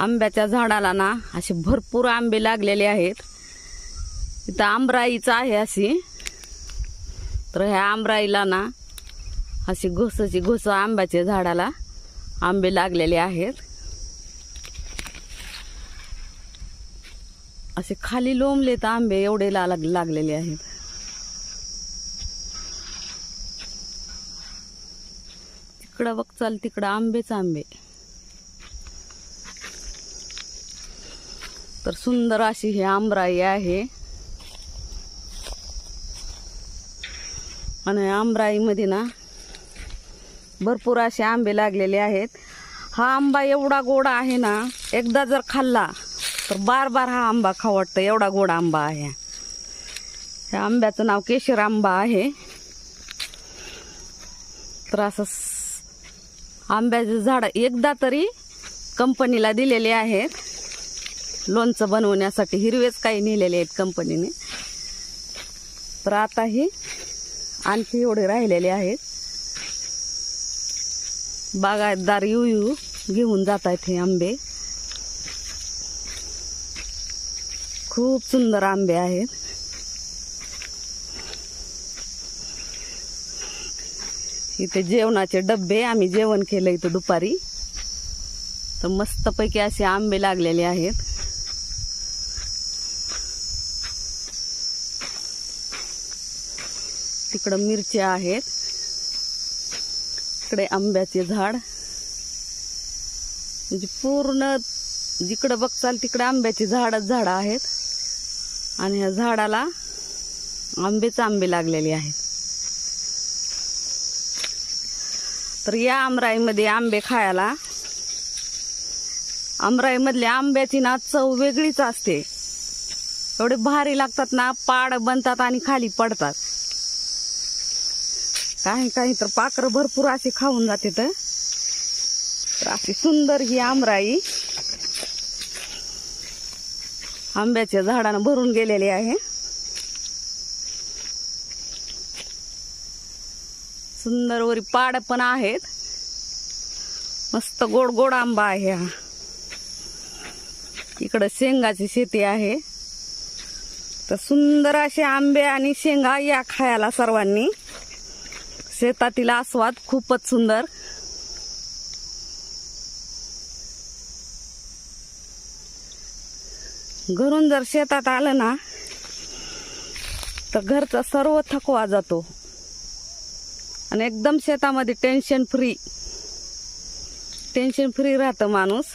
आंब्याच्या झाडाला ना असे भरपूर आंबे लागलेले आहेत। इथं आंबराईच आहे अशी, तर ह्या आंबराईला ना अशी घोस आंब्याच्या झाडाला आंबे लागलेले आहेत। असे खाली लोंबले तर आंबे एवढे लागलेले आहेत। तिकडं बघ, चाल तिकडं आंबेच आंबे। तर सुंदर अशी ही आंबराई आहे आणि आंबराईमध्ये ना भरपूर असे आंबे लागलेले आहेत। हा आंबा एवढा गोड आहे ना, एकदा जर खाल्ला तर बार बार हा आंबा खाऊ वाटतं, एवढा गोड आंबा आहे। ह्या आंब्याचं नाव केशर आंबा आहे। तर असं आंब्याचे झाड एकदा तरी कंपनीला दिलेले आहेत लोणचं बनवण्यासाठी, हिरवेच काही नेलेले आहेत कंपनीने। तर आता हे आणखी एवढे राहिलेले आहेत। बागायतदार येऊ घेऊन जात आहेत हे आंबे। खूप सुंदर आंबे आहेत। इथे जेवणाचे डब्बे, आम्ही जेवण केलं इथं दुपारी। तर मस्तपैकी असे आंबे लागलेले आहेत। तिकडं मिरच्या आहेत, इकडे आंब्याचे झाड, म्हणजे पूर्ण जिकडं बघचाल तिकडे आंब्याची झाड आहेत आणि ह्या झाडाला आंबेच आंबे लागलेले आहेत। तर या आमराईमध्ये आंबे खायला, आमराईमधल्या आंब्याची ना चव वेगळीच असते। एवढे भारी लागतात ना, पाड बनतात आणि खाली पडतात। काही काही तर पाखरं भरपूर अशी खाऊन जाते। तर अशी सुंदर ही आमराई आंब्याच्या झाडानं भरून गेलेली आहे। सुंदर वरी पाड पण आहेत, मस्त गोड गोड आंबा आहे हा। इकडं शेंगाची शेती आहे। तर सुंदर असे आंबे आणि शेंगा या खायला सर्वांनी। शेतातील आस्वाद खूपच सुंदर। घरून जर शेतात आलं ना तर घरचा सर्व थकवा जातो आणि एकदम शेतामध्ये टेन्शन फ्री राहतं माणूस।